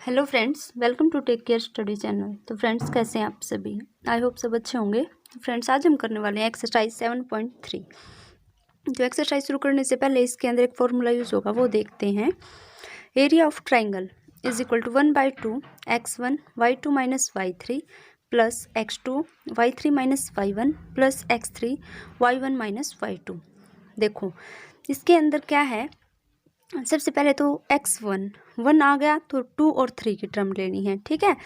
Hello friends, welcome to take care study channel. तो friends, कैसे हैं आप सभी? आई होप सब अच्छे होंगे। तो फ्रेंड्स, आज हम करने वाले हैं एक्सरसाइज 7.3। तो एक्सरसाइज शुरू करने से पहले इसके अंदर एक फॉर्मूला यूज़ होगा, वो देखते हैं। Area of triangle is equal to 1/2 x1 y2 minus y3 plus x2 y3 minus y1 plus x3 y1 minus y2। देखो इसके अंदर क्या है। सबसे पहले तो x1 1 आ गया तो 2 और 3 की टर्म लेनी है, ठीक है।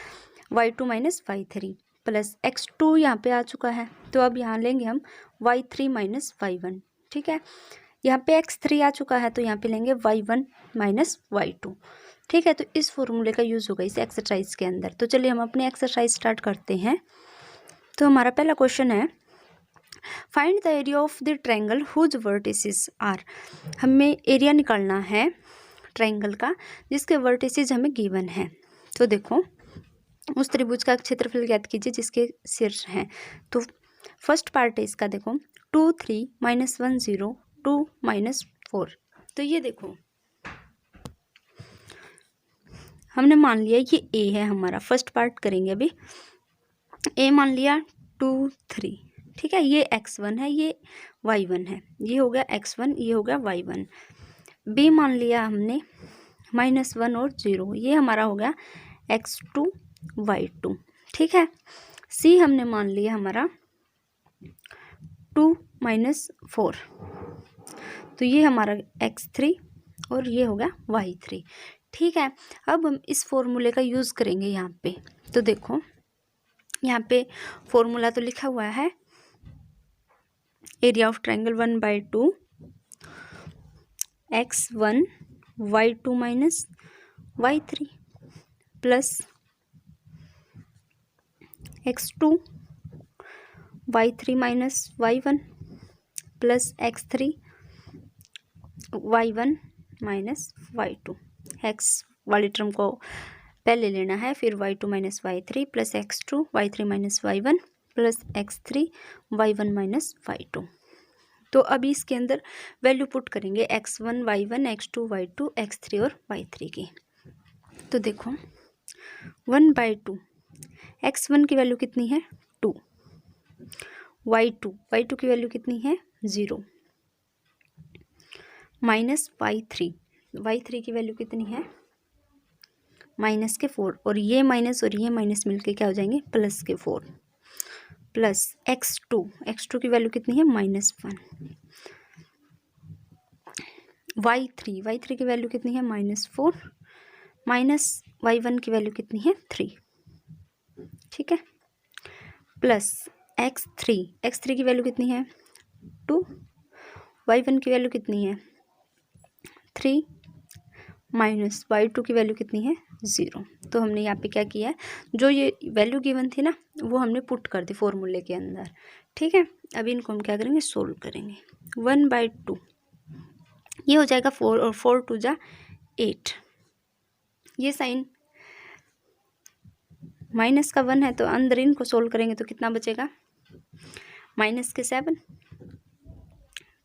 y2 minus y3 plus x2 यहाँ पे आ चुका है, तो अब यहाँ लेंगे हम y3 माइनस y1, ठीक है। यहाँ पे x3 आ चुका है, तो यहाँ पे लेंगे y1 माइनस y2, ठीक है। तो इस फॉर्मूले का यूज़ होगा इस एक्सरसाइज के अंदर। तो चलिए हम अपनी एक्सरसाइज स्टार्ट करते हैं। तो हमारा पहला क्वेश्चन है, find the area of the triangle whose vertices are. हमें एरिया निकालना है ट्रायंगल का जिसके वर्टिसेस हमें गिवन है। तो देखो उस त्रिभुज का क्षेत्रफल ज्ञात कीजिए जिसके शीर्ष हैं। तो फर्स्ट पार्ट है इसका, देखो 2 3 माइनस 1 0 2 माइनस 4। तो ये देखो हमने मान लिया ये ए है हमारा। फर्स्ट पार्ट करेंगे अभी। ए मान लिया 2 3, ठीक है। ये x1 है, ये y1 है। ये हो गया x1, ये हो गया y1। b मान लिया हमने -1 और 0, ये हमारा हो गया x2 y2, ठीक है। c हमने मान लिया हमारा 2 - 4, तो ये हमारा x3 और ये हो गया y3, ठीक है। अब हम इस फॉर्मूले का यूज़ करेंगे यहाँ पे। तो देखो यहाँ पे फॉर्मूला तो लिखा हुआ है, area of triangle 1/2 x1 y2 minus y3 plus x2 y3 minus y1 plus x3 y1 minus y2। x वाली टर्म को पहले लेना है, फिर y2 minus y3 plus x2 y3 minus y1 plus x3 y1 minus y2। तो अभी इसके अंदर वैल्यू पुट करेंगे x1 y1 x2 y2 x3 और y3 की। तो देखो 1/2 x1 की वैल्यू कितनी है 2, y2 की वैल्यू कितनी है 0, माइनस y3 की वैल्यू कितनी है माइनस के 4, और ये माइनस मिलके क्या हो जाएंगे प्लस के 4, प्लस x2 की वैल्यू कितनी है -1, y3 की वैल्यू कितनी है -4, माइनस y1 की वैल्यू कितनी है 3, ठीक है। प्लस x3 की वैल्यू कितनी है 2, y1 की वैल्यू कितनी है 3, माइनस y2 की वैल्यू कितनी है 0। तो हमने यहाँ पे क्या किया है, जो ये वैल्यू गिवन थी ना वो हमने पुट कर दी फॉर्मूले के अंदर, ठीक है। अभी इनको हम क्या करेंगे, सोल्व करेंगे। 1/2 ये हो जाएगा 4 और 4 2 जा 8। ये साइन माइनस का 1 है, तो अंदर इनको सोल्व करेंगे तो कितना बचेगा माइनस के 7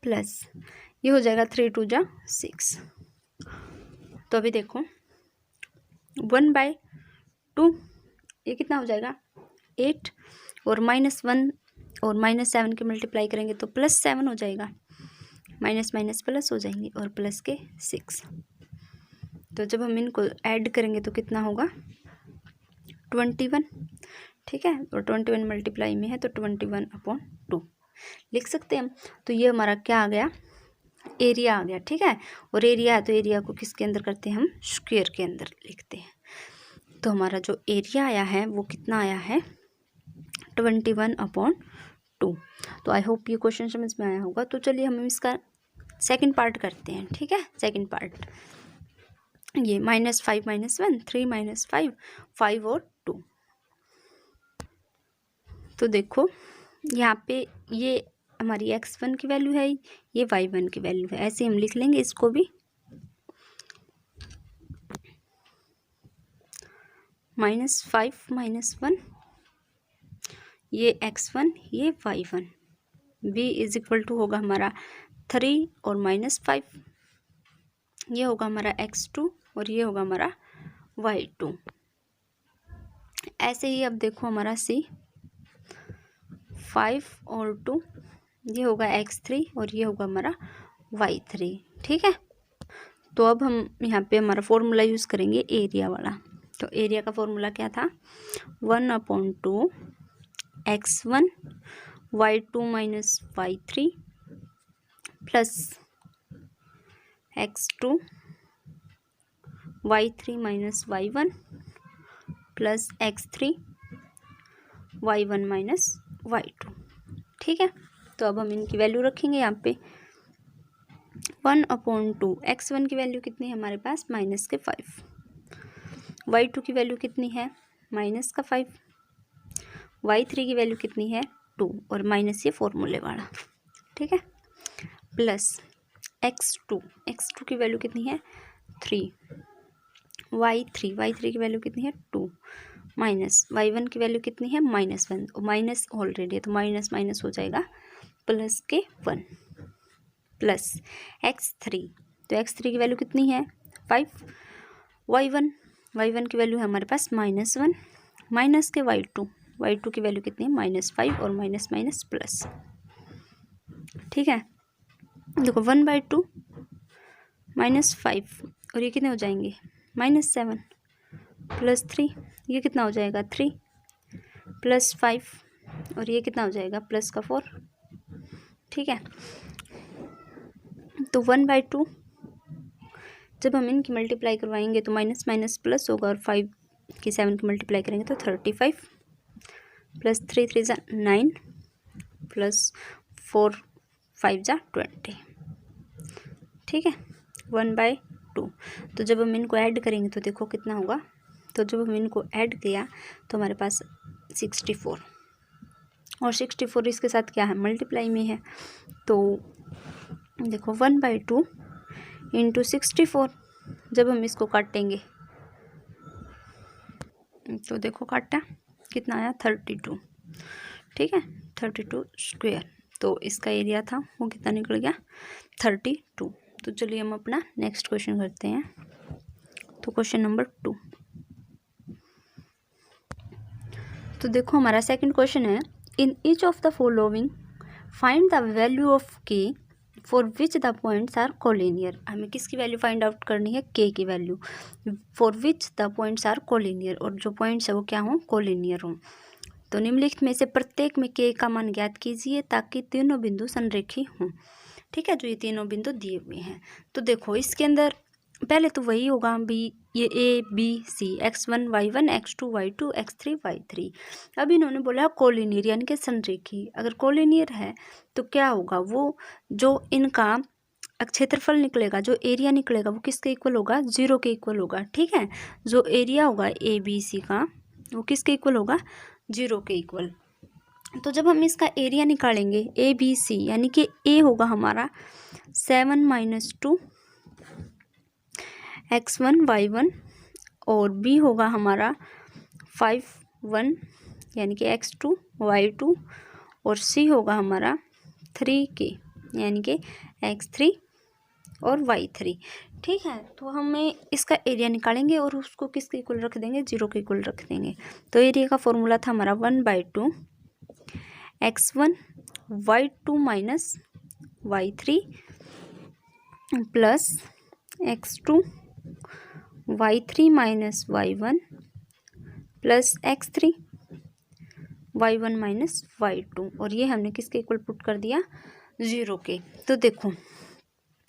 प्लस ये हो जाएगा 3 2 जा 6। तो अभी देखो 1/2 ये कितना हो जाएगा 8, और -1 और -7 के मल्टीप्लाई करेंगे तो +7 हो जाएगा, माइनस प्लस हो जाएंगे और प्लस के 6। तो जब हम इनको ऐड करेंगे तो कितना होगा 21, ठीक है। और 21 मल्टीप्लाई में है तो 21/2 लिख सकते हैं हम। तो ये हमारा क्या आ गया, एरिया आ गया, ठीक है। और एरिया है तो एरिया को किसके अंदर करते हैं हम, स्क्वायर के अंदर लिखते हैं। तो हमारा जो एरिया आया है वो कितना आया है 21/2। तो आई होप ये क्वेश्चन समझ में आया होगा। तो चलिए हम इसका सेकंड पार्ट करते हैं, ठीक है। सेकंड पार्ट ये -5 - 1 3 - 5 5 और 2। तो देखो यहाँ पे ये हमारी x1 की वैल्यू है, ये y1 की वैल्यू है, ऐसे हम लिख लेंगे इसको भी। -5 - 1 ये x1 ये y1, b is equal to होगा हमारा 3 और -5, ये होगा हमारा x2 और ये होगा हमारा y2। ऐसे ही अब देखो हमारा C 5 और 2, ये होगा x3 और ये होगा हमारा y3। ठीक है, तो अब हम यहाँ पे हमारा फॉर्मूला यूज़ करेंगे एरिया वाला। तो एरिया का फॉर्मूला क्या था, 1/2 x1 y2 minus y3 plus x2 y3 minus y1 plus x3 y1 minus y2। ठीक है, तो अब हम इनकी वैल्यू रखेंगे यहाँ पे। 1/2 x1 की वैल्यू कितनी है हमारे पास, माइनस के 5। y2 की वैल्यू कितनी है, माइनस का 5। y3 की वैल्यू कितनी है, 2 और माइनस ये फॉर्मूले वाला। ठीक है, प्लस x2 की वैल्यू कितनी है, 3। y3 की वैल्यू कितनी है, 2 माइनस y1 की वैल्यू कितनी है, -1। और माइनस ऑलरेडी है तो माइनस माइनस हो जाएगा, प्लस के 1 प्लस x3। तो x3 की वैल्यू कितनी है, 5। y1 की वैल्यू है हमारे पास -1 माइनस के y2 की वैल्यू कितनी है, -5 और माइनस माइनस प्लस। ठीक है, देखो 1/2 -5 और ये कितने हो जाएंगे, -7 प्लस 3, ये कितना हो जाएगा 3 प्लस 5 और ये कितना हो जाएगा प्लस का 4। ठीक है, तो 1/2 जब हम इनकी मल्टीप्लाई करवाएंगे तो माइनस माइनस प्लस होगा और 5 की 7 की मल्टीप्लाई करेंगे तो 35 प्लस 3 3 = 9 प्लस 4 5 = 20। ठीक है, 1/2। तो जब हम इनको ऐड करेंगे तो देखो कितना होगा, तो जब हम इनको ऐड किया तो हमारे पास 64 और 64 इसके साथ क्या है, मल्टीप्लाई में है। तो देखो 1/2 इंटू 64, जब हम इसको काटेंगे तो देखो काटा कितना आया, 32। ठीक है, 32 स्क्वायर। तो इसका एरिया था वो कितना निकल गया, 32। तो चलिए हम अपना नेक्स्ट क्वेश्चन करते हैं। तो क्वेश्चन नंबर 2, तो देखो हमारा सेकंड क्वेश्चन है, in each of the following find the value of K for which the points are collinear. हमें किसकी वैल्यू फाइंड आउट करनी है, के की value, for which the points are collinear, और जो पॉइंट्स है वो क्या हों, कोलिनियर हों। तो निम्नलिखित में से प्रत्येक में के का मान ज्ञात कीजिए ताकि तीनों बिंदु संरेखी हों। ठीक है, जो ये तीनों बिंदु दिए हुए हैं। तो देखो इसके अंदर पहले तो वही होगा भी, ये ABC, x1 y1 x2 y2 x3 y3। अब इन्होंने बोला कोलिनियर यानी कि संरेखी। अगर कोलिनियर है तो क्या होगा, वो जो इनका क्षेत्रफल निकलेगा, जो एरिया निकलेगा वो किसके इक्वल होगा, 0 के इक्वल होगा। ठीक है, जो एरिया होगा ABC का वो किसके इक्वल होगा, 0 के इक्वल। तो जब हम इसका एरिया निकालेंगे ABC यानी कि A होगा हमारा 7 - 2 x1 y1 और B होगा हमारा 5 1 यानी कि x2 y2 और C होगा हमारा 3k यानी कि x3 और y3। ठीक है, तो हमें इसका एरिया निकालेंगे और उसको किसके इक्वल रख देंगे, 0 के इक्वल रख देंगे। तो एरिया का फॉर्मूला था हमारा 1/2 x1 y2 minus y3 plus x2 y3 minus y1 plus x3 y1 minus y2, और ये हमने किसके इक्वल पुट कर दिया, 0 के। तो देखो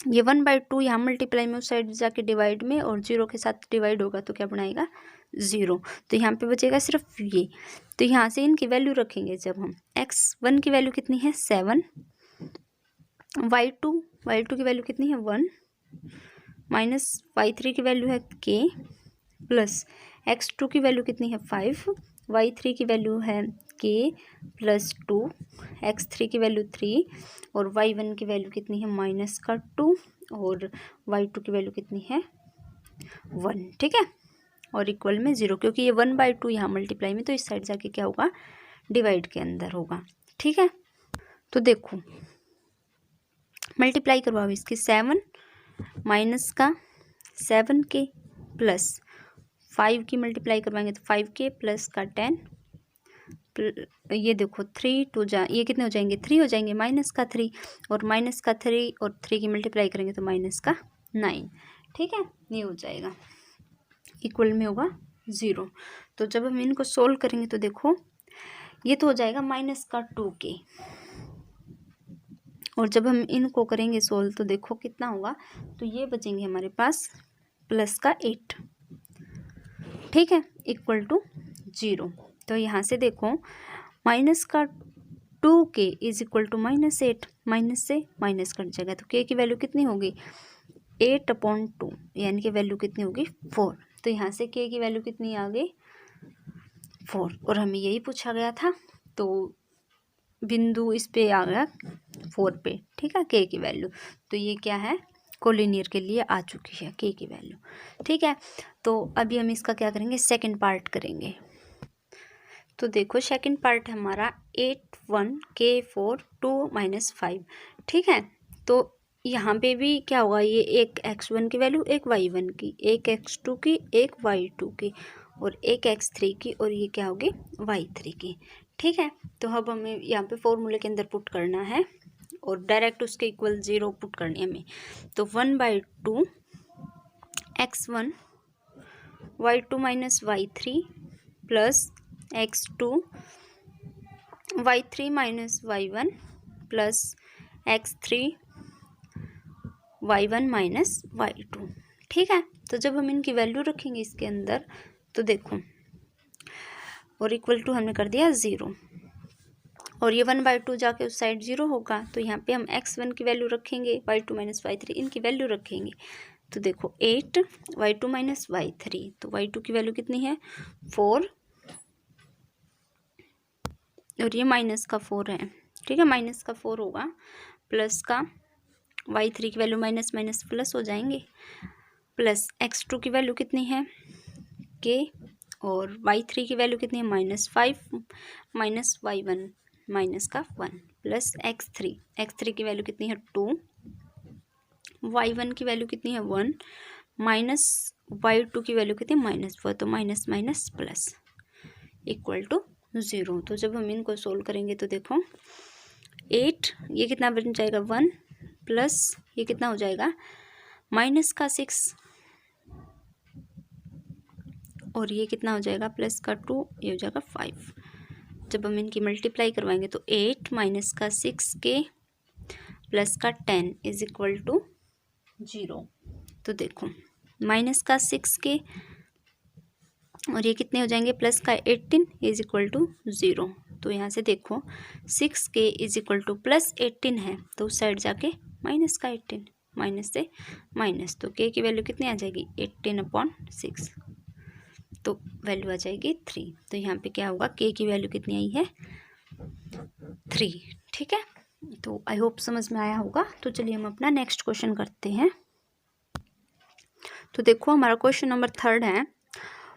ये 1/2 यहाँ मल्टीप्लाई में उस साइड जाके डिवाइड में, और 0 के साथ डिवाइड होगा तो क्या बनाएगा, 0। तो यहाँ पे बचेगा सिर्फ ये। तो यहाँ से इनकी वैल्यू रखेंगे जब हम, x1 की वैल्यू कितनी है, 7, y2 की वैल्यू कितनी है, 1 माइनस y3 की वैल्यू है k प्लस x2 की वैल्यू कितनी है, 5, y3 की वैल्यू है k प्लस 2, x3 की वैल्यू 3 और y1 की वैल्यू कितनी है, माइनस का 2 और y2 की वैल्यू कितनी है, 1। ठीक है, और इक्वल में 0, क्योंकि ये 1/2 यहाँ मल्टीप्लाई में तो इस साइड जाके क्या होगा, डिवाइड के अंदर होगा। ठीक है, तो देखो मल्टीप्लाई करवाओ इसकी, 7 माइनस का 7k प्लस 5 की मल्टीप्लाई करवाएंगे तो 5k प्लस का 10, ये देखो 3 2 ये कितने हो जाएंगे 3 हो जाएंगे, माइनस का 3 और माइनस का 3 और 3 की मल्टीप्लाई करेंगे तो माइनस का 9। ठीक है, ये हो जाएगा, इक्वल में होगा 0। तो जब हम इनको सोल्व करेंगे तो देखो ये तो हो जाएगा माइनस का 2k, और जब हम इनको करेंगे सोल्व तो देखो कितना होगा, तो ये बचेंगे हमारे पास प्लस का 8। ठीक है, इक्वल टू 0। तो यहाँ से देखो माइनस का 2k is equal to -8, minus से माइनस कट जाएगा तो k की वैल्यू कितनी होगी 8/2, यानी कि वैल्यू कितनी होगी 4। तो यहाँ से k की वैल्यू कितनी आ गई 4, और हमें यही पूछा गया था, तो बिंदु इस पे आ गया 4 पे। ठीक है, k की वैल्यू, तो ये क्या है कोलिनियर के लिए आ चुकी है k की वैल्यू। ठीक है, तो अभी हम इसका क्या करेंगे सेकंड पार्ट करेंगे। तो देखो सेकंड पार्ट हमारा 8 1 k 4 2 -5। ठीक है, तो यहाँ पे भी क्या होगा, ये एक x1 की वैल्यू, एक y1 की, एक x2 की, एक y2 की, और एक x3 की, और ये क्या होगी y3 की। ठीक है, तो अब हमें यहाँ पे फॉर्मूले के अंदर पुट करना है और डायरेक्ट उसके इक्वल 0 पुट करनी है हमें। तो 1/2 x1 y2 minus y3 plus x2 y3 minus y1 plus x3 y1 minus y2। ठीक है, तो जब हम इनकी वैल्यू रखेंगे इसके अंदर तो देखो, और इक्वल टू हमने कर दिया 0, और ये 1/2 जाके उस साइड 0 होगा, तो यहाँ पे हम x1 की वैल्यू रखेंगे, y2 माइनस y3 इनकी वैल्यू रखेंगे। तो देखो 8 y2 माइनस y3, तो y2 की वैल्यू कितनी है 4, और ये माइनस का 4 है। ठीक है, माइनस का 4 होगा, प्लस का y3 की वैल्यू माइनस माइनस प्लस हो जाएंगे, प्लस x2 की वैल्यू कितनी है k, और y3 की वैल्यू कितनी है -5 माइनस y1 माइनस का 1, प्लस x3 की वैल्यू कितनी है 2, y1 की वैल्यू कितनी है 1, माइनस y2 की वैल्यू कितनी है -4, तो minus minus plus equal to 0। तो जब हम इनको सोल्व करेंगे तो देखो 8 ये कितना बन जाएगा 1, प्लस ये कितना हो जाएगा माइनस का 6, और ये कितना हो जाएगा प्लस का 2, ये हो जाएगा 5। जब हम इनकी मल्टीप्लाई करवाएंगे तो 8 माइनस का 6k प्लस का 10 इज इक्वल टू 0। तो देखो माइनस का 6k और ये कितने हो जाएंगे प्लस का 18 इज इक्वल टू 0। तो यहाँ से देखो 6k is equal two plus 18 है, तो उस साइड जाके माइनस का 18, माइनस से माइनस, तो k की वैल्यू कितनी आ जाएगी 18/6, तो वैल्यू आ जाएगी 3। तो यहाँ पे क्या होगा k की वैल्यू कितनी आई है 3। ठीक है, तो आई होप समझ में आया होगा। तो चलिए हम अपना नेक्स्ट क्वेश्चन करते हैं। तो देखो हमारा क्वेश्चन नंबर 3 है,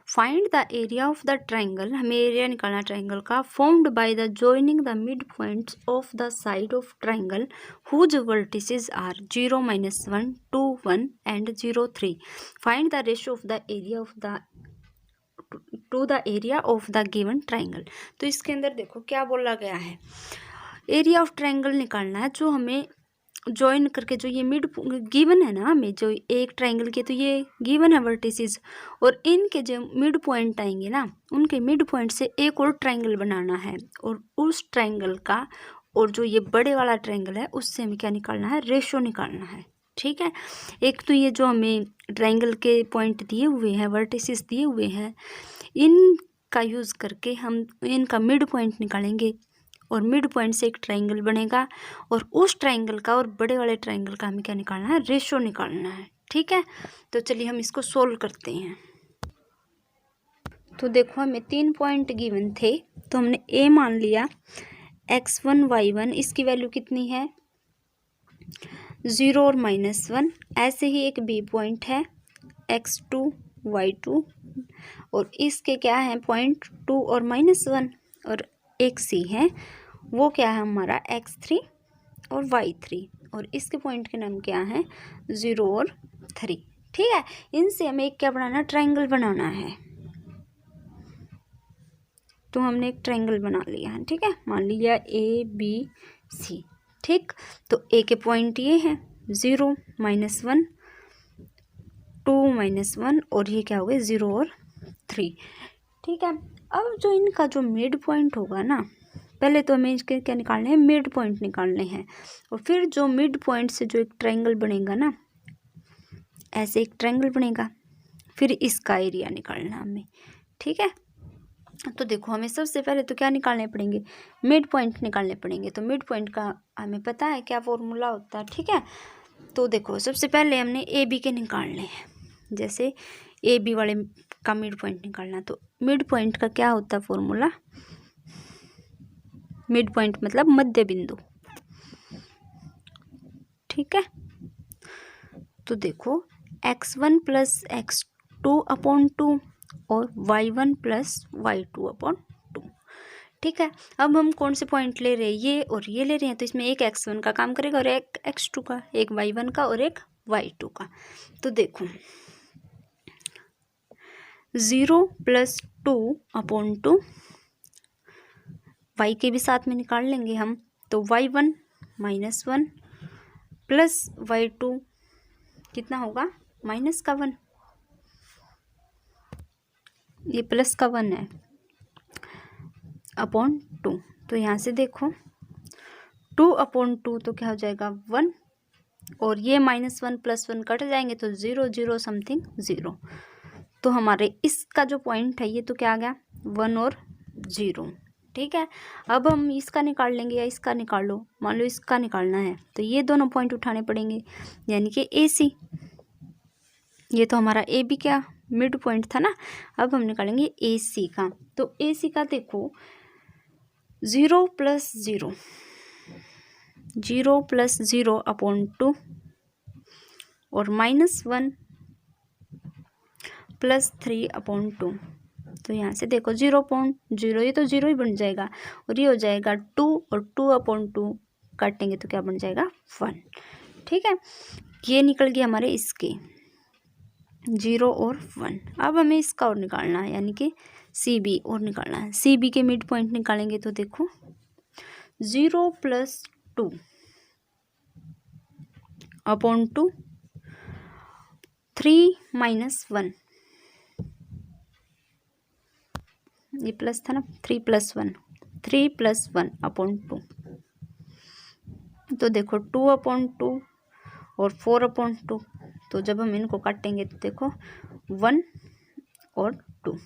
find the area of the triangle, हमें एरिया निकालना ट्राइंगल का, formed by the joining the mid points of the side of triangle whose vertices are 0 -1 2 1 and 0 3। Find the ratio of the area of the to the area of the given triangle. तो इसके अंदर देखो क्या बोला गया है, area of triangle निकालना है, जो हमें ज्वाइन करके जो ये मिड गिवन है ना, हमें जो एक ट्राइंगल के तो ये गिवन है वर्टिसेस, और इनके जो मिड पॉइंट आएंगे ना, उनके मिड पॉइंट से एक और ट्राइंगल बनाना है, और उस ट्राइंगल का और जो ये बड़े वाला ट्राइंगल है उससे हमें क्या निकालना है रेशो निकालना है। ठीक है, एक तो ये जो हमें ट्राइंगल के पॉइंट दिए हुए हैं वर्टिसेस दिए हुए हैं, इनका यूज़ करके हम इनका मिड पॉइंट निकालेंगे, और मिड पॉइंट से एक ट्राइंगल बनेगा, और उस ट्राइंगल का और बड़े वाले ट्राइंगल का हमें क्या निकालना है रेशो निकालना है। ठीक है, तो चलिए हम इसको सोल्व करते हैं। तो देखो हमें 3 पॉइंट गिवन थे, तो हमने ए मान लिया, x1 y1 इसकी वैल्यू कितनी है 0 और -1। ऐसे ही एक बी पॉइंट है x2 y2, और इसके क्या है पॉइंट 2 और -1, और एक सी है वो क्या है हमारा x3 और y3, और इसके पॉइंट के नाम क्या है 0 और 3। ठीक है, इनसे हमें एक क्या बनाना ट्राइंगल बनाना है। तो हमने एक ट्रायंगल बना लिया है, ठीक है, मान लिया ABC, ठीक। तो ए के पॉइंट ये हैं 0, -1, 2, -1 और ये क्या हो गए 0 और 3, ठीक है। अब जो इनका जो मिड पॉइंट होगा ना, पहले तो हमें इसके क्या निकालने हैं, मिड पॉइंट निकालने हैं, और फिर जो मिड पॉइंट से जो एक ट्रायंगल बनेगा ना, ऐसे एक ट्रायंगल बनेगा, फिर इसका एरिया निकालना हमें, ठीक है। तो देखो हमें सबसे पहले तो क्या निकालने पड़ेंगे, मिड पॉइंट निकालने पड़ेंगे। तो मिड पॉइंट का हमें पता है क्या फॉर्मूला होता है, ठीक है। तो देखो सबसे पहले हमने ए बी के निकालने हैं, जैसे ए बी वाले का मिड पॉइंट निकालना, तो मिड पॉइंट का क्या होता है फॉर्मूला, मिड पॉइंट मतलब मध्य बिंदु, ठीक है। तो देखो x1 + x2/2 और y1 + y2/2, ठीक है। अब हम कौन से पॉइंट ले रहे हैं, ये और ये ले रहे हैं, तो इसमें एक x1 का काम करेगा और एक x2 का, एक y1 का और एक y2 का। तो देखो 0 + 2/2, y के भी साथ में निकाल लेंगे हम, तो y1 -1 + y2 कितना होगा -1, ये +1 है /2। तो यहाँ से देखो 2/2 तो क्या हो जाएगा 1, और ये -1 + 1 कट जाएंगे तो 0 0 समथिंग 0। तो हमारे इसका जो पॉइंट है ये तो क्या आ गया 1 और 0, ठीक है। अब हम इसका निकाल लेंगे या इसका निकाल लो, मान लो इसका निकालना है, तो ये दोनों पॉइंट उठाने पड़ेंगे, यानी कि AC, ये तो हमारा ए बी क्या मिड पॉइंट था ना। अब हम निकालेंगे AC का, तो AC का देखो 0 + 0, 0 + 0/2 और -1 + 3/2। तो यहाँ से देखो 0.0, ये तो 0 ही बन जाएगा, और ये हो जाएगा 2 और 2/2 काटेंगे तो क्या बन जाएगा 1, ठीक है। ये निकल गया हमारे इसके 0 और 1। अब हमें इसका और निकालना है, यानी कि CB और निकालना है। CB के मिड पॉइंट निकालेंगे तो देखो 0 + 2/2, 3 - 1, ये प्लस था ना, 3 + 1, 3 + 1/2। तो देखो 2/2 और 4/2, तो जब हम इनको काटेंगे तो देखो 1 और 2,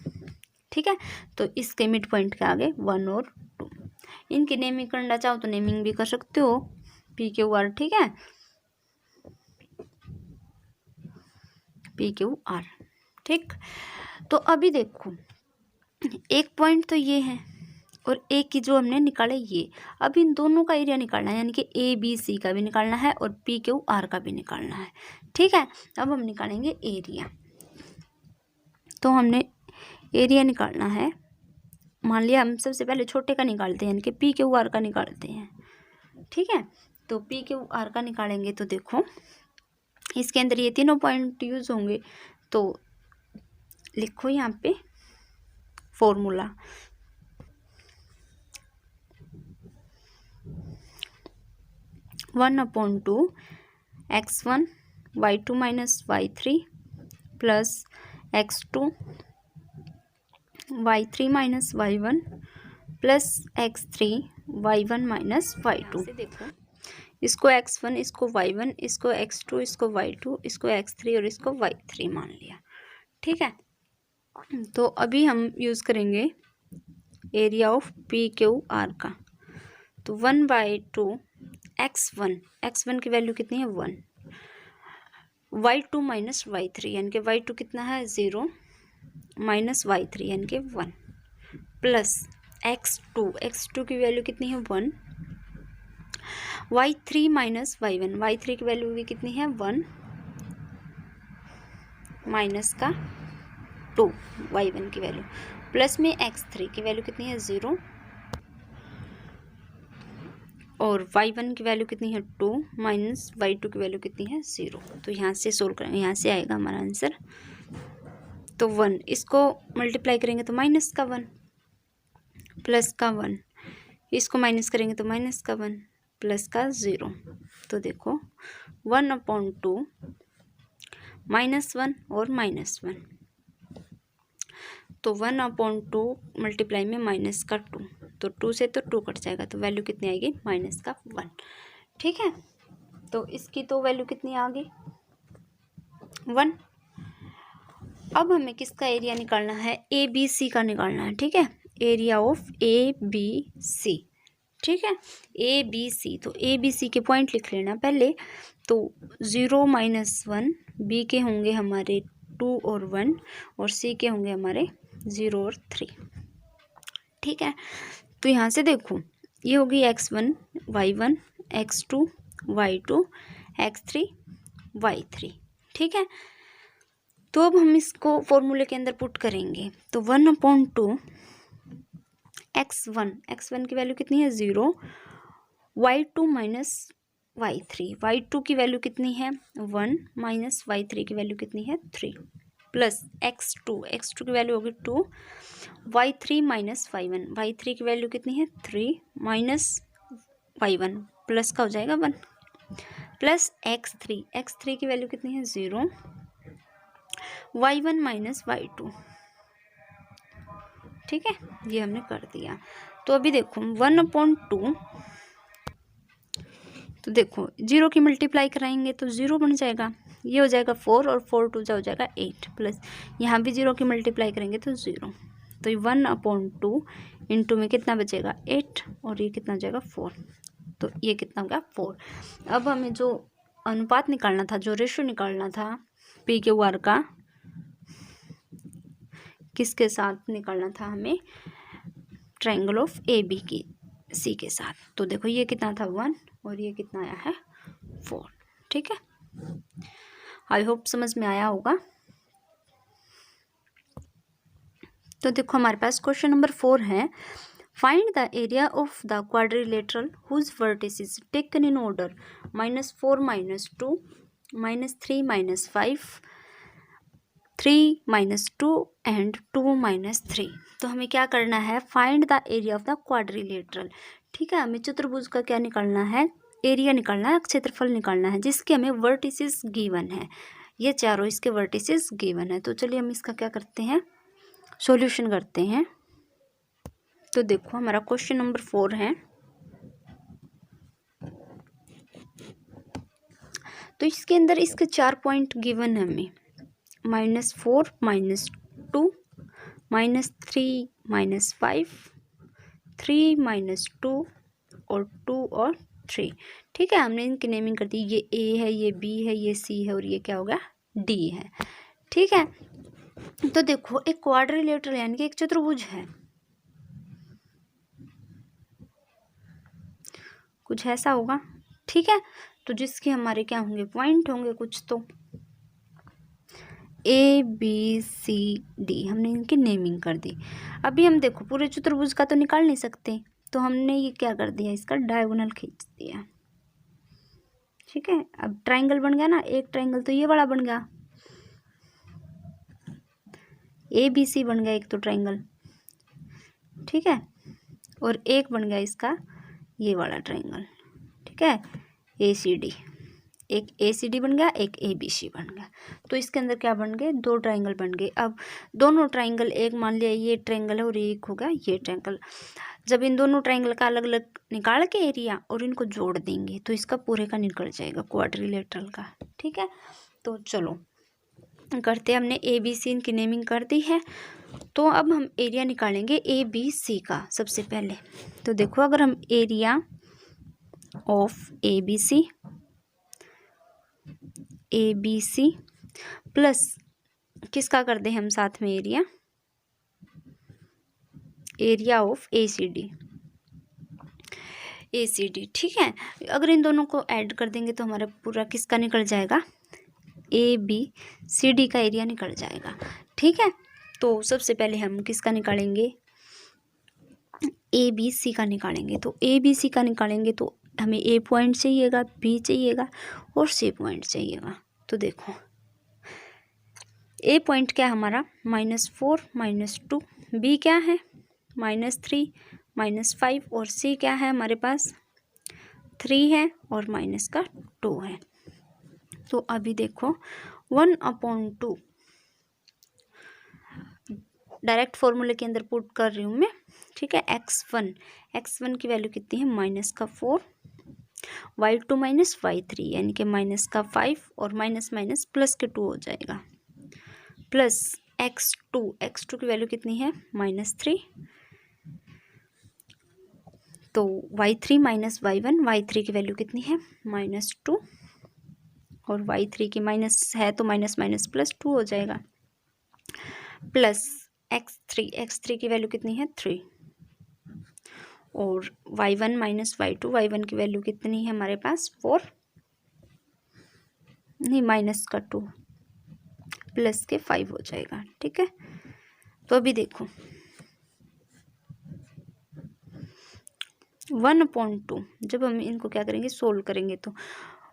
ठीक है। तो इसके मिड पॉइंट के आगे 1 और 2, इनकी नेमिंग करना चाहो तो नेमिंग भी कर सकते हो, PQR, ठीक है, PQR, ठीक। तो अभी देखो एक पॉइंट तो ये है और एक की जो हमने निकाले ये, अब इन दोनों का एरिया निकालना है, यानी कि ABC का भी निकालना है और PQR का भी निकालना है, ठीक है। अब हम निकालेंगे एरिया, तो हमने एरिया निकालना है, मान लिया हम सबसे पहले छोटे का निकालते हैं, यानी कि PQR का निकालते हैं, ठीक है। तो PQR का निकालेंगे तो देखो इसके अंदर ये तीनों पॉइंट यूज होंगे, तो लिखो यहाँ पे formula, (1/2) x1 y2 - y3 plus x2 y3 - y1 plus x3 y1 - y2। देखो इसको x1, इसको y1, इसको x2, इसको y2, इसको x3 और इसको y3 मान लिया, ठीक है। तो अभी हम यूज़ करेंगे एरिया ऑफ PQR का, तो 1/2 x1 की वैल्यू कितनी है 1, y2 - y3 यानी कि y2 कितना है 0 माइनस y3 यानी कि 1 प्लस x2 की वैल्यू कितनी है 1, y3 - y1 की वैल्यू भी कितनी है 1 माइनस का 2 y1 की वैल्यू, प्लस में x3 की वैल्यू कितनी है 0 और y1 की वैल्यू कितनी है 2 माइनस y2 की वैल्यू कितनी है 0। तो यहाँ से सोल्व करेंगे, यहाँ से आएगा हमारा आंसर, तो 1 इसको मल्टीप्लाई करेंगे तो माइनस का 1 प्लस का 1, इसको माइनस करेंगे तो माइनस का 1 प्लस का 0। तो देखो 1/2 -1 और -1, तो 1/2 मल्टीप्लाई में माइनस का 2, तो 2 से तो 2 कट जाएगा, तो वैल्यू कितनी आएगी माइनस का 1। ठीक है, तो इसकी तो वैल्यू कितनी आ गई 1। अब हमें किसका एरिया निकालना है, ए बी सी का निकालना है। ठीक है, area of A B C. ठीक है, ए बी सी, तो ए बी सी के पॉइंट लिख लेना पहले। तो 0 - 1, बी के होंगे हमारे 2 और 1, और सी के होंगे हमारे 0 और 3। ठीक है, तो यहाँ से देखो ये होगी x1 y1 x2 y2 x3 y3। ठीक है, तो अब हम इसको फॉर्मूले के अंदर पुट करेंगे। तो 1/2 x1 की वैल्यू कितनी है 0, y2 - y3, y2 की वैल्यू कितनी है 1 माइनस y3 की वैल्यू कितनी है 3, प्लस x2 की वैल्यू होगी 2, y3 - y1 की वैल्यू कितनी है 3 माइनस y1 प्लस का हो जाएगा 1, प्लस x3 की वैल्यू कितनी है 0, y1 - y2। ठीक है, ये हमने कर दिया। तो अभी देखो 1/2, तो देखो 0 की मल्टीप्लाई कराएंगे तो 0 बन जाएगा, ये हो जाएगा 4 और 4 2 हो जाएगा 8, प्लस यहाँ भी 0 की मल्टीप्लाई करेंगे तो 0, तो 1/2 इंटू में कितना बचेगा 8, और ये कितना हो जाएगा 4, तो ये कितना हो गया 4। अब हमें जो अनुपात निकालना था, जो रेशो निकालना था पी क्यू आर का, किसके साथ निकालना था हमें, ट्रायंगल ऑफ ए बी की सी के साथ। तो देखो ये कितना था 1 और ये कितना आया है 4। ठीक है, आई होप समझ में आया होगा। तो देखो हमारे पास क्वेश्चन नंबर 4 है, find the area of the quadrilateral whose vertices taken in order -4 - 2 -3 - 5 3 - 2 and 2 - 3। तो हमें क्या करना है, find the area of the quadrilateral. ठीक है, हमें चतुर्भुज का क्या निकालना है, एरिया निकालना है, क्षेत्रफल निकालना है, जिसके हमें वर्टिसेस गिवन है, ये चारों इसके वर्टिसेस गिवन है। तो चलिए हम इसका क्या करते हैं, सॉल्यूशन करते हैं। तो देखो हमारा क्वेश्चन नंबर 4 है, तो इसके अंदर इसके 4 पॉइंट गिवन है हमें, -4 - 2 -3 - 5 3 - 2 और 2 और 3। ठीक है, हमने इनकी नेमिंग कर दी, ये ए है, ये बी है, ये सी है, और ये क्या होगा डी है। ठीक है, तो देखो एक क्वाड्रिलेटरल यानी कि एक चतुर्भुज है, कुछ ऐसा होगा। ठीक है, तो जिसके हमारे क्या होंगे पॉइंट होंगे कुछ, तो ए बी सी डी हमने इनकी नेमिंग कर दी। अभी हम देखो पूरे चतुर्भुज का तो निकाल नहीं सकते, तो हमने ये क्या कर दिया, इसका डायगोनल खींच दिया। ठीक है, अब ट्रायंगल बन गया ना, एक ट्रायंगल तो ये वाला बन गया, ए बी सी बन गया एक तो ट्रायंगल। ठीक है, और एक बन गया इसका ये वाला ट्रायंगल। ठीक है, ए सी डी, एक ए सी डी बन गया, एक ए बी सी बन गया। तो इसके अंदर क्या बन गए, 2 ट्रायंगल बन गए। अब दोनों ट्रायंगल, एक मान लिया ये ट्रायंगल है और एक होगा ये ट्रायंगल, जब इन दोनों ट्रायंगल का अलग अलग निकाल के एरिया और इनको जोड़ देंगे तो इसका पूरे का निकल जाएगा क्वाड्रिलेटरल का। ठीक है, तो चलो करते, हमने ए बी सी इनकी नेमिंग कर दी है। तो अब हम एरिया निकालेंगे ए बी सी का सबसे पहले। तो देखो अगर हम area of A B C plus किसका कर दें हम साथ में area of A C D. ठीक है, अगर इन दोनों को ऐड कर देंगे तो हमारा पूरा किसका निकल जाएगा, ए बी सी डी का एरिया निकल जाएगा। ठीक है, तो सबसे पहले हम किसका निकालेंगे, ए बी सी का निकालेंगे। तो ए बी सी का निकालेंगे तो हमें ए पॉइंट चाहिएगा, बी चाहिएगा और सी पॉइंट चाहिएगा। तो देखो ए पॉइंट क्या है हमारा -4 - 2, बी क्या है -3 -5 और c क्या है हमारे पास 3 है और माइनस का 2 है। तो अभी देखो 1/2 डायरेक्ट फॉर्मूले के अंदर पुट कर रही हूँ मैं, ठीक है। x1 की वैल्यू कितनी है -4, y2 माइनस y3 यानी कि -5 और माइनस माइनस प्लस के 2 हो जाएगा, प्लस x2 की वैल्यू कितनी है -3, तो y3 माइनस y1, y3 की वैल्यू कितनी है -2 और y3 की माइनस है तो माइनस माइनस प्लस 2 हो जाएगा, प्लस x3 की वैल्यू कितनी है 3 और y1 माइनस y2, y1 की वैल्यू कितनी है हमारे पास 4, नहीं माइनस का 2 प्लस के 5 हो जाएगा, ठीक है। तो अभी देखो 1/2 जब हम इनको क्या करेंगे सोल्व करेंगे तो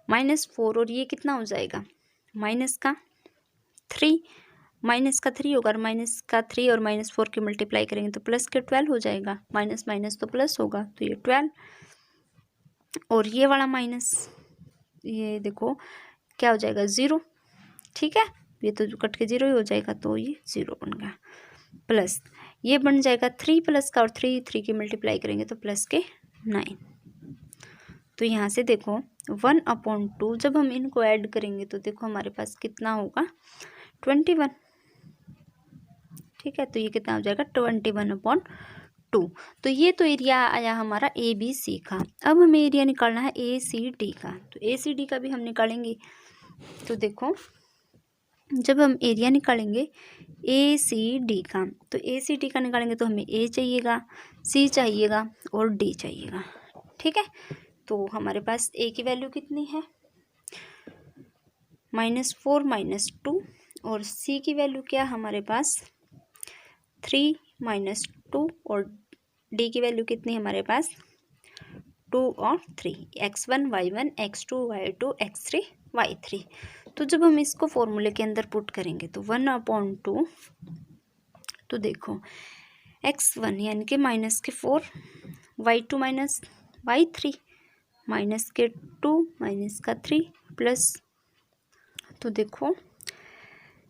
-4 और ये कितना हो जाएगा माइनस का 3 होगा और माइनस का 3 और -4 की मल्टीप्लाई करेंगे तो प्लस के 12 हो जाएगा, माइनस माइनस तो प्लस होगा तो ये 12 और ये वाला माइनस, ये देखो क्या हो जाएगा 0, ठीक है। ये तो कट के 0 ही हो जाएगा तो ये 0 बन गया, प्लस ये बन जाएगा 3 प्लस का और 3 की मल्टीप्लाई करेंगे तो प्लस के 9। तो यहाँ से देखो 1/2 जब हम इनको ऐड करेंगे तो देखो हमारे पास कितना होगा 21, ठीक है। तो ये कितना हो जाएगा 21/2। तो ये तो एरिया आया हमारा ABC का। अब हमें एरिया निकालना है ACD का, तो ACD का भी हम निकालेंगे। तो देखो जब हम एरिया निकालेंगे ACD का, तो ACD का निकालेंगे तो हमें A चाहिएगा, C चाहिएगा और D चाहिएगा, ठीक है। तो हमारे पास A की वैल्यू कितनी है -4 -2 और C की वैल्यू क्या हमारे पास 3 -2 और D की वैल्यू कितनी है हमारे पास 2 और 3, x1 y1 x2 y2 x3 y3। तो जब हम इसको फॉर्मूले के अंदर पुट करेंगे तो 1/2, तो देखो x1 यानी कि -4, y2 माइनस y3 -2 -3 प्लस, तो देखो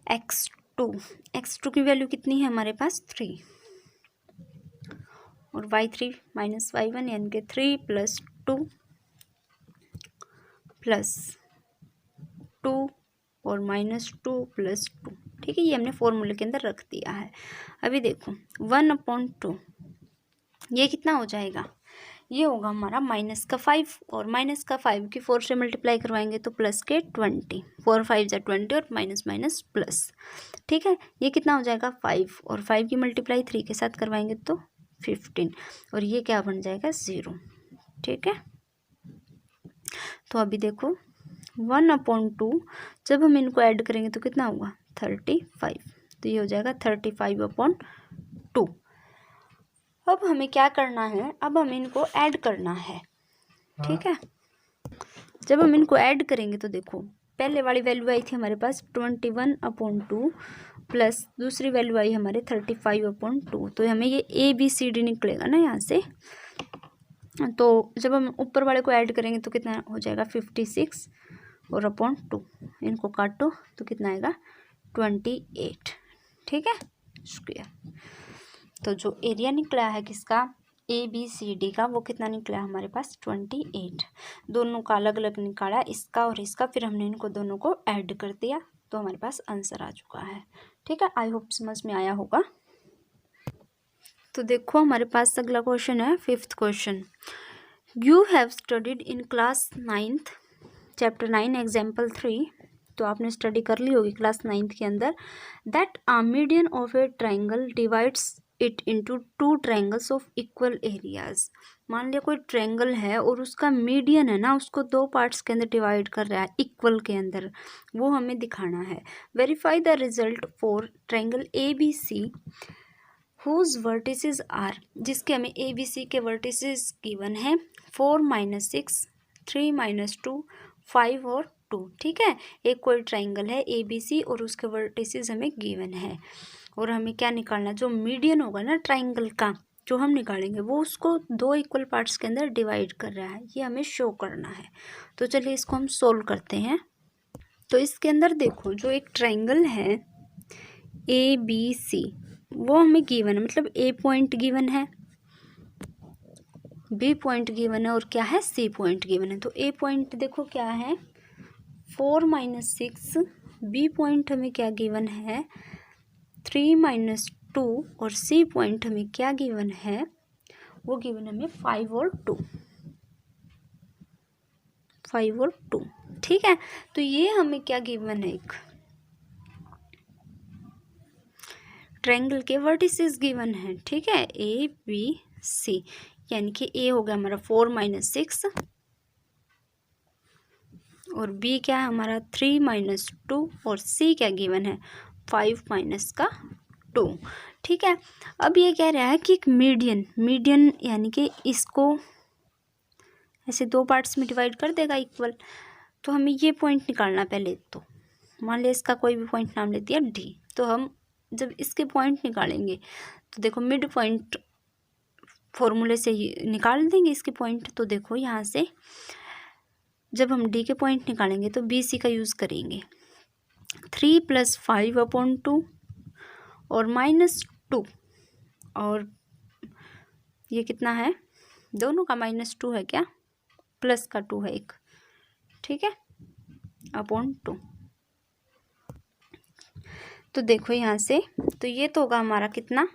x2 की वैल्यू कितनी है हमारे पास 3 और y3 -y1 यानी कि 3 + 2 प्लस 2 और -2 + 2, ठीक है। ये हमने फॉर्मूले के अंदर रख दिया है। अभी देखो 1/2 ये कितना हो जाएगा, ये होगा हमारा -5 और -5 की 4 से मल्टीप्लाई करवाएंगे तो प्लस के 20, 4 5 = 20 और माइनस माइनस प्लस, ठीक है। ये कितना हो जाएगा 5 और 5 की मल्टीप्लाई 3 के साथ करवाएंगे तो 15 और ये क्या बन जाएगा 0, ठीक है। तो अभी देखो 1/2 जब हम इनको ऐड करेंगे तो कितना होगा 35, तो ये हो जाएगा 35/2। अब हमें क्या करना है, अब हम इनको ऐड करना है, ठीक है। जब हम इनको ऐड करेंगे तो देखो पहले वाली वैल्यू आई थी हमारे पास 21/2 प्लस दूसरी वैल्यू आई हमारे 35/2, तो हमें ये ABCD निकलेगा ना यहाँ से। तो जब हम ऊपर वाले को ऐड करेंगे तो कितना हो जाएगा 56 और /2, इनको काटो तो कितना आएगा 28, ठीक है स्क्वायर। तो जो एरिया निकला है किसका ABCD का वो कितना निकला हमारे पास 28। दोनों का अलग अलग निकाला, इसका और इसका, फिर हमने इनको दोनों को ऐड कर दिया तो हमारे पास आंसर आ चुका है, ठीक है। आई होप समझ में आया होगा। तो देखो हमारे पास अगला क्वेश्चन है 5th question. You have studied in class 9th chapter 9 example 3, तो आपने स्टडी कर ली होगी क्लास 9th के अंदर, that a median of a triangle divides it into 2 triangles of equal areas. मान लिया कोई ट्राइंगल है और उसका मीडियन है ना, उसको 2 पार्ट्स के अंदर डिवाइड कर रहा है इक्वल के अंदर, वो हमें दिखाना है। Verify the result for triangle ABC whose vertices are, जिसके हमें ABC के वर्टिसेस गिवन है 4 - 6 3 - 2 5 और 2, ठीक है। एक कोई ट्राइंगल है ABC और उसके वर्टिसेस हमें गिवन है और हमें क्या निकालना, जो मीडियन होगा ना ट्राइंगल का, जो हम निकालेंगे वो उसको दो इक्वल पार्ट्स के अंदर डिवाइड कर रहा है, ये हमें शो करना है। तो चलिए इसको हम सोल्व करते हैं। तो इसके अंदर देखो जो एक ट्रायंगल है ABC वो हमें गिवन है, मतलब A पॉइंट गिवन है, B पॉइंट गिवन है और क्या है C पॉइंट गिवन है। तो A पॉइंट देखो क्या है 4 - 6, B पॉइंट हमें क्या गिवन है 3 - 2 और C पॉइंट हमें क्या गिवन है, वो गिवन हमें 5 और 2, 5 और 2। ठीक है, तो ये हमें क्या गिवन है, एक ट्रायंगल के वर्टिसेस गिवन है। ठीक है, ABC, यानी कि A हो गया हमारा 4 - 6 और B क्या है हमारा 3 - 2 और C क्या गिवन है 5 - 2। ठीक है, अब ये कह रहा है कि एक मीडियन यानी कि इसको ऐसे दो पार्ट्स में डिवाइड कर देगा इक्वल। तो हमें ये पॉइंट निकालना पहले। तो मान लिया इसका कोई भी पॉइंट नाम ले दिया D। तो हम जब इसके पॉइंट निकालेंगे तो देखो मिड पॉइंट फॉर्मूले से ही निकाल देंगे इसके पॉइंट। तो देखो यहाँ से जब हम D के पॉइंट निकालेंगे तो BC का यूज़ करेंगे 3 + 5/2 और -2 और ये कितना है, दोनों का -2 है क्या, प्लस का 2 है एक। ठीक है, /2। तो देखो यहाँ से तो ये तो होगा हमारा कितना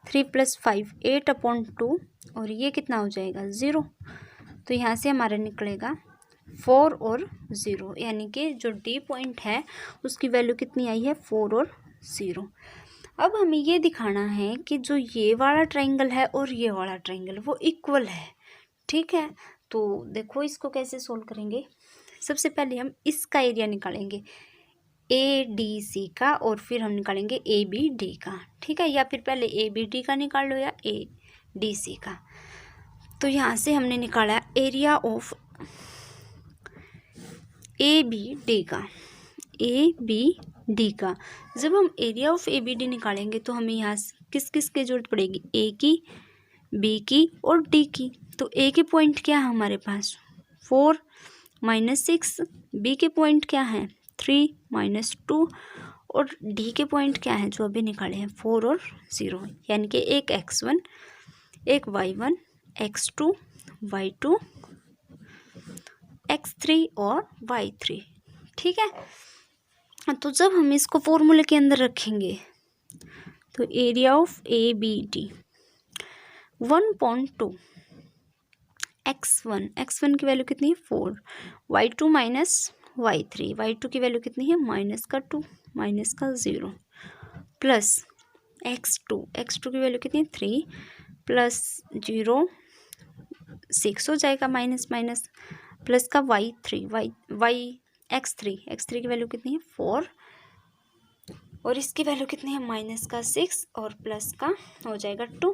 3 + 5 8/2 और ये कितना हो जाएगा 0। तो यहाँ से हमारा निकलेगा 4 और 0, यानी कि जो D पॉइंट है उसकी वैल्यू कितनी आई है 4 और 0। अब हमें ये दिखाना है कि जो ये वाला ट्रायंगल है और ये वाला ट्रायंगल वो इक्वल है। ठीक है, तो देखो इसको कैसे सोल्व करेंगे। सबसे पहले हम इसका एरिया निकालेंगे ADC का और फिर हम निकालेंगे ABD का। ठीक है, या फिर पहले ABD का निकाल लो या ADC का। तो यहाँ से हमने निकाला एरिया ऑफ ABD का। जब हम एरिया ऑफ ABD निकालेंगे तो हमें यहाँ किस किस की जरूरत पड़ेगी, A की, B की और D की। तो A के पॉइंट क्या है हमारे पास 4 - 6, B के पॉइंट क्या है 3 - 2 और D के पॉइंट क्या है जो अभी निकाले हैं 4 और 0, यानी कि एक x1, एक y1, x2, y2, x3 और y3। ठीक है, तो जब हम इसको फॉर्मूले के अंदर रखेंगे तो एरिया ऑफ ABD 1/2 x1 की वैल्यू कितनी है 4, y2 - y3, y2 की वैल्यू कितनी है -2 -0 प्लस x2 की वैल्यू कितनी है 3 + 0 6 हो जाएगा माइनस प्लस का x3 की वैल्यू कितनी है 4 और इसकी वैल्यू कितनी है -6 और प्लस का हो जाएगा 2।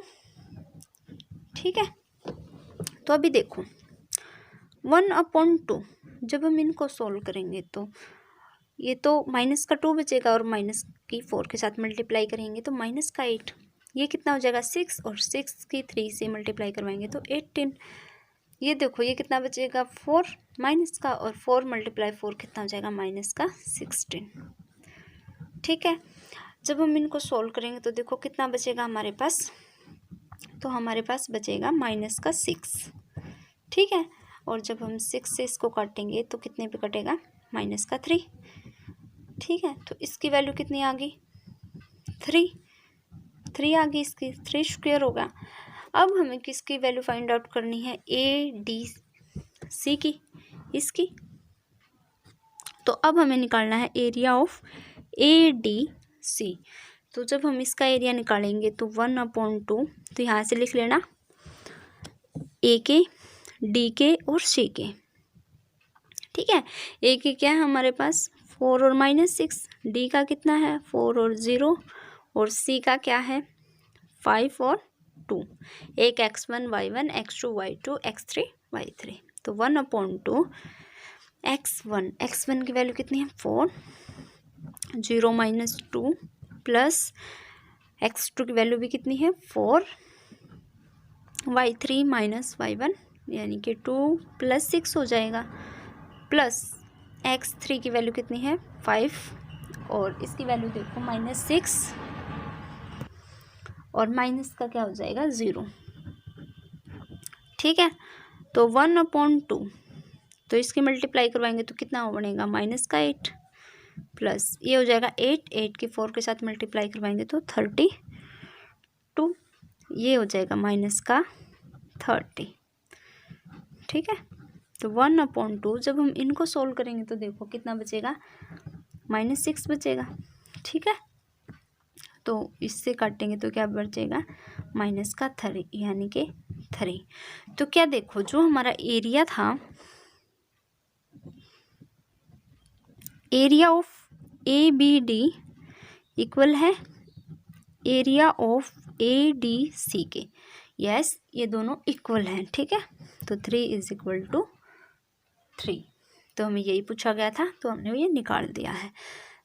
ठीक है, तो अभी देखो 1/2 जब हम इनको सोल्व करेंगे तो ये तो -2 बचेगा और -4 के साथ मल्टीप्लाई करेंगे तो -8, ये कितना हो जाएगा 6 और 6 की 3 से मल्टीप्लाई करवाएंगे तो 18। ये देखो ये कितना बचेगा 4 माइनस का और 4 × 4 कितना हो जाएगा -16। ठीक है, जब हम इनको सोल्व करेंगे तो देखो कितना बचेगा हमारे पास, तो हमारे पास बचेगा -6। ठीक है, और जब हम 6 से इसको काटेंगे तो कितने पे कटेगा -3। ठीक है, तो इसकी वैल्यू कितनी आ गई 3 आ गई, इसकी 3 स्क्वायर होगा। अब हमें किसकी वैल्यू फाइंड आउट करनी है ADC की, इसकी। तो अब हमें निकालना है एरिया ऑफ ADC। तो जब हम इसका एरिया निकालेंगे तो 1/2, तो यहाँ से लिख लेना A के, D के और C के। ठीक है, A के क्या है हमारे पास 4 और -6, D का कितना है 4 और 0 और C का क्या है 5 और 2, एक x1 y1 x2 y2 x3 y3। तो 1/2 x1 की वैल्यू कितनी है 4, 0 - 2 प्लस x2 की वैल्यू भी कितनी है 4 y3 माइनस y1 यानी कि 2 + 6 हो जाएगा, प्लस x3 की वैल्यू कितनी है 5 और इसकी वैल्यू देखो -6 और माइनस का क्या हो जाएगा 0। ठीक है, तो 1/2 तो इसकी मल्टीप्लाई करवाएंगे तो कितना बनेगा -8 प्लस ये हो जाएगा 8 की 4 के साथ मल्टीप्लाई करवाएंगे तो 32, ये हो जाएगा -30। ठीक है, तो 1/2 जब हम इनको सोल्व करेंगे तो देखो कितना बचेगा -6 बचेगा। ठीक है, तो इससे काटेंगे तो क्या बचेगा -3 यानी कि 3। तो क्या देखो जो हमारा एरिया था, एरिया ऑफ ABD इक्वल है एरिया ऑफ ADC के। यस, ये दोनों इक्वल हैं। ठीक है, तो 3 = 3। तो हमें यही पूछा गया था तो हमने ये निकाल दिया है।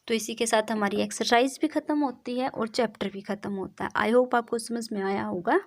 तो इसी के साथ हमारी एक्सरसाइज भी ख़त्म होती है और चैप्टर भी ख़त्म होता है। आई होप आपको समझ में आया होगा।